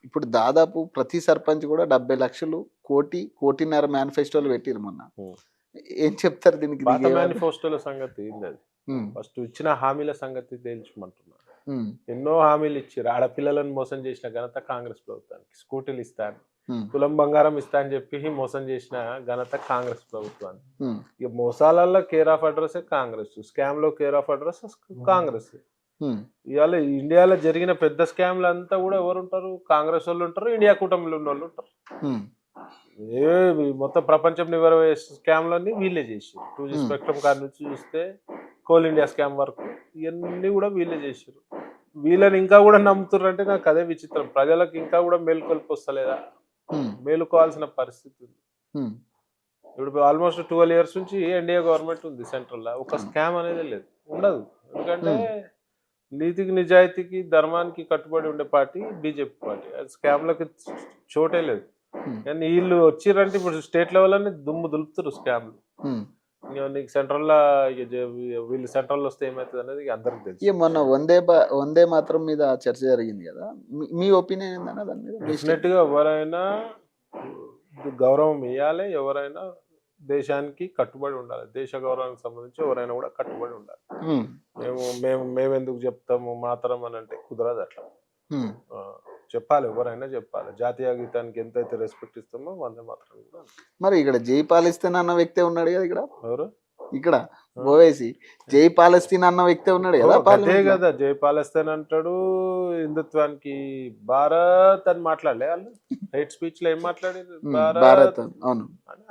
ఇప్పుడు దాదాపు ప్రతి సర్పంచ్ కూడా 70 లక్షలు, కోటి, కోటిన్నర మేనిఫెస్టోలు పెట్టిరు మొన్న. హ్మ్. ఏం చెప్తారు దీనికి పాత దిగేవాళ్ళు? మేనిఫెస్టోల సంగతి ఏందది? హ్మ్. ఫస్ట్ ఇచ్చిన హామీల సంగతి తేల్చమంటున్నా. హ్మ్. ఎన్నో హామీలు ఇచ్చిర్రు. ఆడపిల్లలను మోసం చేసిన ఘనత కాంగ్రెస్ ప్రభుత్వానికి. స్కూటీలు ఇస్తా అని, హ్మ్. తులం బంగారం ఇస్తా అని చెప్పి మోసం చేసిన ఘనత కాంగ్రెస్ ప్రభుత్వానికి. హ్మ్. ఇక మోసాలల్లో care of address Congress, scam లో కేర్ ఆఫ్ అడ్రస్ కాంగ్రెస్. హ్మ్. ఇవాళ ఇండియాలో జరిగిన పెద్ద స్కామ్లు అంతా కూడా ఎవరు ఉంటారు? కాంగ్రెస్ వాళ్ళు ఉంటారు, ఇండియా కూటమిలో ఉన్న వాళ్ళు ఉంటారు. హ్మ్. మొత్తం ప్రపంచం నివరపోయే స్కామ్లన్నీ వీళ్ళే చేసారు. 2G హ్మ్. స్పెక్ట్రమ్ కార్ నుంచి చూస్తే కోల్ ఇండియా స్కామ్ వరకు ఇవన్నీ కూడా వీళ్ళే చేసారు. వీళ్ళని ఇంకా కూడా నమ్ముతున్నారు అంటే నాకు అదే విచిత్రం. ప్రజలకు ఇంకా కూడా మేలుకొల్పు వస్తలేదా? హ్మ్. మేలుకోవాల్సిన పరిస్థితి ఉంది. హ్మ్. ఇప్పుడు ఆల్మోస్ట్ 12 ఇయర్స్ నుంచి ఎన్డీఏ గవర్నమెంట్ ఉంది సెంట్రల్లో. ఒక అవును. స్కామ్ అనేది లేదు, ఉండదు. ఎందుకంటే హ్మ్. నీతికి, నిజాయితీకి, ధర్మానికి కట్టుబడి ఉండే పార్టీ బీజేపీ పార్టీ. అది స్కామ్‌లకి చోటే లేదు. హ్మ్. కానీ ఈళ్ళు వచ్చిర్రంటే ఇప్పుడు స్టేట్ లెవెల్‌లోనే దుమ్ము దులుపుతుర్రు స్కామ్‌లు. హ్మ్. ఇగ నీకు సెంట్రల్‌ల ఇగ వీళ్ళు సెంట్రల్‌లో వస్తే ఏమైతదనేది ఇగ అందరికి తెలుసు. ఇగ మొన్న వందే మాతరం మీద చర్చ జరిగింది గదా! మీ ఒపీనియన్ ఏందన్న దాని మీద? మీ స్టేట్? డెఫినెట్‌గా ఎవరైనా గౌరవం ఇయ్యాలే. ఎవరైనా దేశానికి కట్టుబడి ఉండాలి. దేశ గౌరవానికి సంబంధించి ఎవరైనా కూడా కట్టుబడి ఉండాలి. హ్మ్. మేమెందుకు చెప్తాము మాతరం అనంటే కుదరదు అట్లా. హ్మ్. ఆ! చెప్పాలి, ఎవరైనా చెప్పాలి. జాతీయ గీతానికి ఎంతైతే రెస్పెక్ట్ ఇస్తామో వందే మాతరం కూడా అంతే. మరి ఇక్కడ జై పాలస్తీన్ అన్న వ్యక్తే ఉన్నాడు గదా! ఇక్కడ. ఎవరు? ఇక్కడ ఆ! ఓవైసీ జై పాలస్తీన్ అన్న వ్యక్తే ఉన్నాడు గదా! గదే పార్లమెంట్‌లో. గదా! జై పాలస్తీన్ అంటాడు. హిందుత్వానికి భారత్ అని మాట్లాడలే ఆళ్ళు? హేట్ స్పీచ్‌లో ఏం మాట్లాడిర్రు? హ్మ్. భారత్ భారత్ అవును. అని.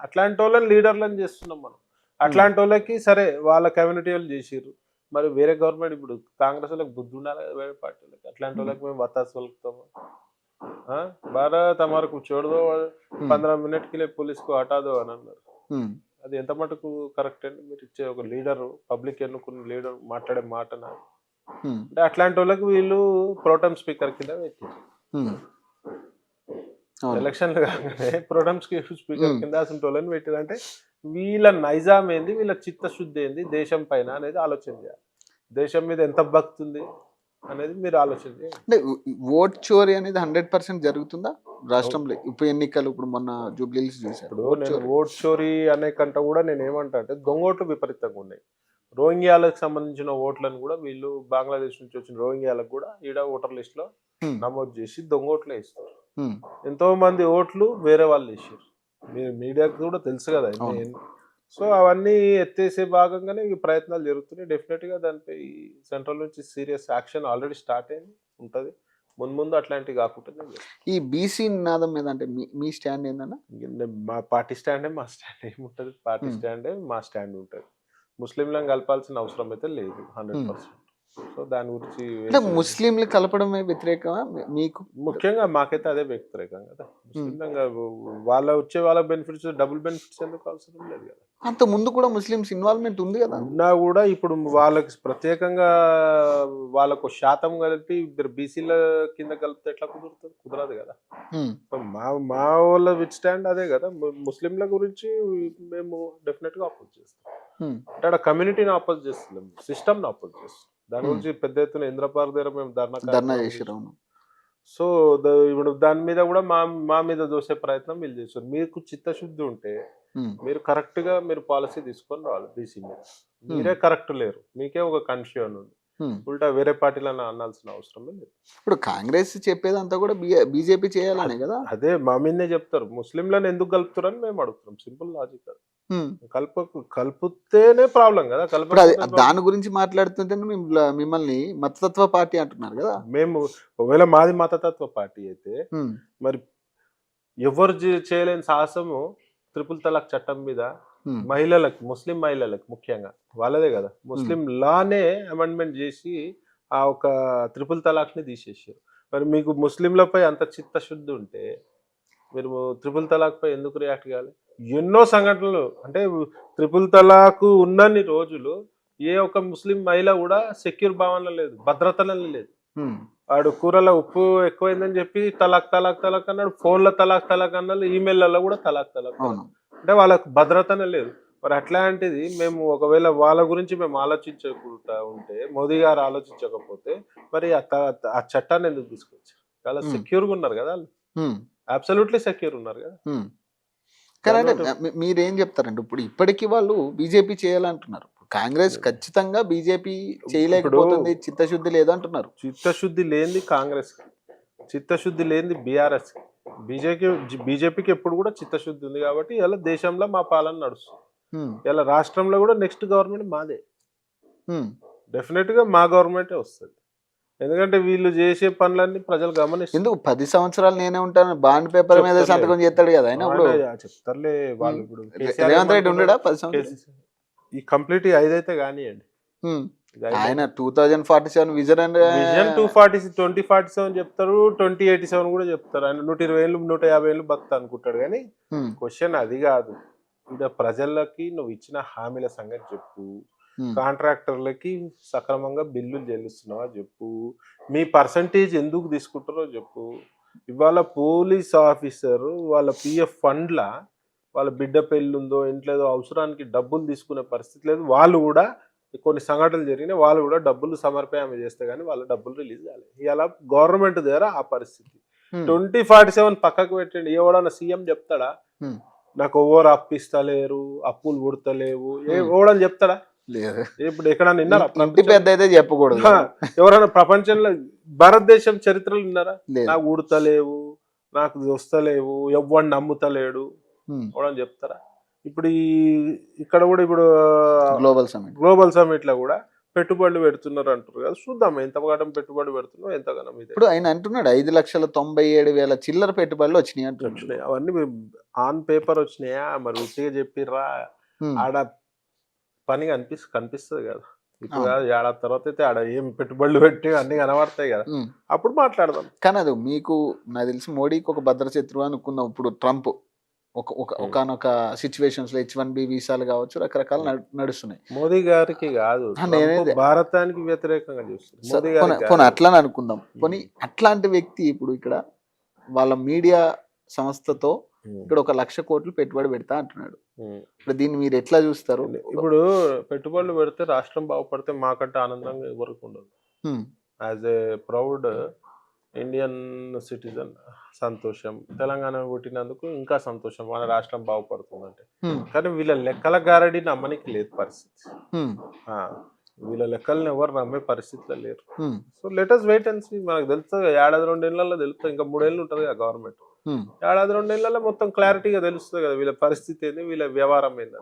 అట్లాంటోళ్ళని లీడర్‌లని చేస్తున్నాం మనం. హ్మ్. అట్లాంటోళ్ళకి సరే వాళ్ళ కమ్యూనిటీ వాళ్ళు చేసిర్రు. మరి వేరే గవర్నమెంట్ ఇప్పుడు కాంగ్రెస్ వాళ్ళకి బుద్ధి ఉండాలి కదా! వేరే పార్టీలకి. హ్మ్. అట్లాంటోళ్ళకి మేము వత్తాసు పలుకుతాము. భారత్ हमारे को छोड़ दो, హ్మ్. 15 मिनट के लिए पुलिस को हटा दो అని అన్నారు. హ్మ్. అది ఎంత మటుకు కరెక్ట్ అండి? మీరు ఇచ్చే ఒక లీడరు, పబ్లిక్ ఎన్నుకున్న లీడర్ మాట్లాడే మాటనా? హ్మ్. అంటే అట్లాంటోళ్ళకి వీళ్ళు ప్రోటెం స్పీకర్ కింద పెట్టిర్రు. హ్మ్. అవును. ఎలక్షన్‌లు కాగానే ప్రోటెం స్పీకర్ హ్మ్. కింద అసంటోళ్ళని పెట్టిర్రంటే వీళ్ళ నైజాం ఏంది? వీళ్ళ చిత్తశుద్ధి ఏంది దేశం పైన అనేది ఆలోచన చేయాలి. దేశం మీద ఎంత భక్తి ఉంది అనేది మీరు ఆలోచన చేయండి. అంటే ఓట్ చోరీ అనేది 100% జరుగుతుందా? అవు రాష్ట్రంలో ఉప ఎన్నికలు ఇప్పుడు మొన్న జూబ్లీ హిల్స్ చూసారు. ఇప్పుడు ఓట్ నేను చోరీ. ఓట్ చోరీ అనే కంటే కూడా నేనేమంటా అంటే దొంగోట్లు విపరీతంగా ఉన్నాయి. రోహింగ్యాలకు సంబంధించిన ఓట్లను కూడా వీళ్ళు బంగ్లాదేశ్ నుంచి వచ్చిన రోహింగ్యాలకు కూడా ఈడ ఓటర్ లిస్ట్‌లో హ్మ్. నమోదు చేసి దొంగోట్లే ఇస్తారు. హ్మ్. ఎంతో మంది ఓట్లు వేరే వాళ్ళు ఏసిర్రు. మీడియాకి కూడా తెలుసు కదా! అవును. సో, అవన్నీ ఎత్తేసే భాగంగానే ఈ ప్రయత్నాలు జరుగుతున్నాయి. డెఫినిట్‌గా దానిపై సెంట్రల్ నుంచి సీరియస్ యాక్షన్ ఆల్రెడీ స్టార్ట్ అయింది. ఉంటది. ముందు అట్లాంటివి కాకుండానే చేస్తాం. ఈ బీసీ నినాదం మీద అంటే మీ మీ స్టాండ్ ఏందన్న? మా పార్టీ స్టాండే మా స్టాండ్ ఏముంటది? పార్టీ హ్మ్. స్టాండే మా స్టాండ్ ఉంటది. ముస్లింలను కలపాల్సిన అవసరం అయితే లేదు హ్మ్. 100%. సో, దాని గురించి అంటే ముస్లింలు కలపడమే వ్యతిరేకమా మీకు? ముఖ్యంగా మాకైతే అదే వ్యతిరేకం కదా! హ్మ్. ముస్లింలంగా వాళ్ళ బెనిఫిట్స్ డబుల్ బెనిఫిట్స్ ఎందుకు అవసరం లేదు కదా! అంతకుముందు కూడా ముస్లిమ్స్ ఇన్వాల్వ్‌మెంట్ ఉంది గదా! ఉన్నా గూడా ఇప్పుడు వాళ్ళకి ప్రత్యేకంగా వాళ్ళకు శాతం కలిపి ఇద్దరు బీసీల కింద కలిపితే ఎట్లా కుదురుతది? కుదరదు గదా! హ్మ్. సో, మా మా వోళ్ళ విత్ స్టాండ్ అదే గదా! ముస్లింల గురించి మేము డెఫినిట్‌గా అపోజ్ చేస్తాం. హ్మ్. అంటే ఆడ కమ్యూనిటీని అపోజ్ చేస్తలేము. సిస్టమ్‌ని అపోజ్ చేస్తాం. దాని హ్మ్. గురించి పెద్ద ఎత్తున ఇంద్రపార్ దగ్గర మేము ధర్నా ధర్నా కార్యక్రమం చేసిర్రు. చేసినాం. అవును. సో, ఇప్పుడు దాని మీద గూడా మా మీద దోసే ప్రయత్నం వీళ్ళు చేస్తున్నారు. మీకు చిత్తశుద్ధి ఉంటే హ్మ్. మీరు కరెక్ట్‌గా పాలిసీ తీసుకొని రావాలి బీసీ మీద. హ్మ్. మీరే కరెక్ట్ లేరు. మీకే ఒక కన్‌ఫ్యూజన్ ఉంది. హ్మ్. ఉల్టా వేరే పార్టీలని అనాల్సిన అవసరమే లేదు. ఇప్పుడు కాంగ్రెస్ చెప్పేదంతా కూడా బీజేపీ చేయాలనే గదా! అదే మా మీదనే చెప్తారు. ముస్లింలను ఎందుకు కలుపుతారని మేము అడుగుతున్నాం. సింపుల్ లాజిక్ అది. హ్మ్. కలిపితేనే ప్రాబ్లమ్ గదా! ఇప్పుడు అది కలపకపోతే ప్రాబ్లమ్. దాని గురించి మాట్లాడుతుంటేనే మిమ్మల్ని మతతత్వ పార్టీ అంటున్నారు గదా! మేము ఒకవేళ మాది మతతత్వ పార్టీ అయితే హ్మ్. మరి ఎవరు చేయలేని సాహసము త్రిపుల్ తలాక్ చట్టం మీద హ్మ్. మహిళలకు, ముస్లిం మహిళలకు ముఖ్యంగా వాళ్ళదే గదా! హ్మ్. ముస్లిం లానే అమెండ్‌మెంట్ జేసి ఆ ఒక త్రిపుల్ తలాక్‌ని తీసేసారు. మరి మీకు ముస్లింలపై అంత చిత్తశుద్ధి ఉంటే మీరు త్రిపుల్ తలాక్‌పై ఎందుకు రియాక్ట్ కాలే? ఎన్నో సంఘటనలు అంటే త్రిపుల్ తలాక్ ఉన్నన్ని రోజులు ఏ ఒక్క ముస్లిం మహిళ గూడా సెక్యూర్ భావనలో లేదు. భద్రతలో లేదు. హ్మ్. ఆడు కూరలో ఉప్పు ఎక్కువైందని చెప్పి తలాక్, తలాక్, తలాక్ అన్నాడు. ఫోన్‌లో తలాక్, తలాక్ అన్నాడు. ఈమెయిల్‌లలో కూడా తలాక్, తలాక్, తలాక్. అవును. అంటే వాళ్ళకి భద్రతనే లేదు. మరి అట్లాంటిది మేము ఒకవేళ వాళ్ళ గురించి మేము ఆలోచించకుండా ఉంటే, మోదీ గారు ఆలోచించకపోతే మరి ఆ చట్టాన్ని ఎందుకు తీసుకొచ్చారు? చాలా Hmm. సెక్యూర్గా ఉన్నారు కదా వాళ్ళు, హ్మ్. అబ్సల్యూట్లీ సెక్యూర్ ఉన్నారు కదా. హ్మ్. కానీ అంటే దానివల్ల మీరేం చెప్తారండి ఇప్పుడు ఇప్పటికీ వాళ్ళు బీజేపీ చేయాలంటున్నారు, కాంగ్రెస్ ఖచ్చితంగా బీజేపీ చేయలేకపోతుంది, చిత్తశుద్ధి లేదు అంటున్నారు. చిత్తశుద్ధి లేనిది కాంగ్రెస్, చిత్తశుద్ధి లేనిది బీఆర్ఎస్, బీజేపీకి ఎప్పుడు కూడా చిత్తశుద్ధి ఉంది కాబట్టి ఇలా దేశంలో మా పాలన నడుస్తుంది. హ్మ్. ఇలా రాష్ట్రంలో కూడా నెక్స్ట్ గవర్నమెంట్ మాదే, హ్మ్. డెఫినెట్ గా మా గవర్నమెంటే వస్తుంది. ఎందుకంటే వీళ్ళు చేసే పనులన్నీ ప్రజలు గమనిస్తారు. ఎందుకు 10 సంవత్సరాలు నేనే ఉంటాను బాండ్ పేపర్ మీద చెప్తారులే. సంతకం చేస్తాడు కదా ఆయన ఇప్పుడు. చెప్తారులే వాళ్ళు. హ్మ్. ఇప్పుడు కేసీఆర్ రేవంత్ రెడ్డి ఏమంటున్నాడు? ఉండడా 10 సంవత్సరాలు? ఈ కంప్లీట్ 5 అయితే కానివ్వండి. హ్మ్. ఆయన 2047 విజన్ విజన్ 2047 చెప్తారు, 2087 కూడా చెప్తారు. ఆయన 120 ఏళ్ళు 150 ఏళ్ళు బతుకుతా అనుకుంటాడు. కానీ క్వశ్చన్ అది కాదు. ఇక్కడ ప్రజలకి నువ్వు ఇచ్చిన హామీల సంగతి చెప్పు, కాంట్రాక్టర్లకి సక్రమంగా బిల్లులు చెల్లిస్తున్నావా చెప్పు, మీ పర్సంటేజ్ ఎందుకు తీసుకుంటారో చెప్పు. ఇవాళ పోలీస్ ఆఫీసర్ వాళ్ళ పిఎఫ్ ఫండ్ల వాళ్ళ బిడ్డ పెళ్ళి ఉందో ఇంట్లో అవసరానికి డబ్బులు తీసుకునే పరిస్థితి లేదు. వాళ్ళు కూడా కొన్ని సంఘటనలు జరిగినాయి, వాళ్ళు కూడా డబ్బులు సమర్పయామ చేస్తే కానీ వాళ్ళ డబ్బులు రిలీజ్ కాలేదు. ఇలా గవర్నమెంట్ ద్వారా ఆ పరిస్థితి. 2047 పక్కకు పెట్టండి, ఎవడన్నా సీఎం చెప్తాడా నాకు ఎవరు అప్పిస్తలేరు, అప్పులు పుడతలేవు, ఎవడని చెప్తాడా? లేదు. ఇప్పుడు ఎక్కడన్నా విన్నారా? ఇంటి పెద్ద అయితే చెప్పకూడదు. ఎవరైనా ప్రపంచంలో భారతదేశం చరిత్రలు విన్నారా? లేదు. నాకు ఉడతలేవు, నాకు వస్తలేవు, ఎవడు నమ్ముతలేడు, ఎవడని చెప్తారా? ఇప్పుడు ఇక్కడ కూడా ఇప్పుడు గ్లోబల్ సమిట్ లో కూడా పెట్టుబడులు పెడుతున్నారు అంటారు కదా, చూద్దాం ఎంతగానం పెట్టుబడి పెడుతున్నాం, ఎంతగానం ఇది. ఇప్పుడు ఆయన అంటున్నాడు 5,97,000 చిల్లర పెట్టుబడులు వచ్చినాయి అంటున్నాడు. అవన్నీ ఆన్ పేపర్ వచ్చినాయా మరి ఉట్టిగా చెప్పిర్రా? ఆడ పని కనిపిస్తుంది కదా ఇప్పుడు కాదు, ఏడాది తర్వాత అయితే ఆడ ఏం పెట్టుబడులు పెట్టి అన్ని కనబడతాయి కదా, అప్పుడు మాట్లాడదాం. కానీ అది మీకు నాకు తెలిసి మోడీకి ఒక భద్రశత్రువు అనుకుందాం. ఇప్పుడు ట్రంప్ ఒకనొక సిచ్యువేషన్స్ లో H1B వీసాలు కావచ్చు రకరకాలు నడుస్తున్నాయి. మోదీ గారికి కాదు, భారతానికి వ్యతిరేకంగా చూస్తుంది. అట్లా అనుకుందాం. పోనీ అట్లాంటి వ్యక్తి ఇప్పుడు ఇక్కడ వాళ్ళ మీడియా సంస్థతో ఇక్కడ 1,00,000 కోట్లు పెట్టుబడి పెడతా అంటున్నాడు. ఇప్పుడు దీన్ని మీరు ఎట్లా చూస్తారు? ఇప్పుడు పెట్టుబడులు పెడితే రాష్ట్రం బాగుపడితే మాకంటే ఆనందంగా ఎవరికి ఉండదు. As a proud Indian citizen సంతోషం, తెలంగాణ పుట్టినందుకు ఇంకా సంతోషం, మన రాష్ట్రం బాగుపడుతుందంటే. కానీ వీళ్ళ లెక్కల గారడి నమ్మనికి లేదు పరిస్థితి, వీళ్ళ లెక్కలను ఎవరు నమ్మే పరిస్థితిలో లేరు. So let us wait and see. మనకు తెలుస్తుంది, ఏడాది 2 ఏళ్లలో తెలుస్తుంది, ఇంకా 3 ఏళ్ళు ఉంటుంది కదా గవర్నమెంట్. ఏడాది 2 ఏళ్లలో మొత్తం క్లారిటీగా తెలుస్తుంది కదా వీళ్ళ పరిస్థితి ఏంది, వీళ్ళ వ్యవహారం ఏందని.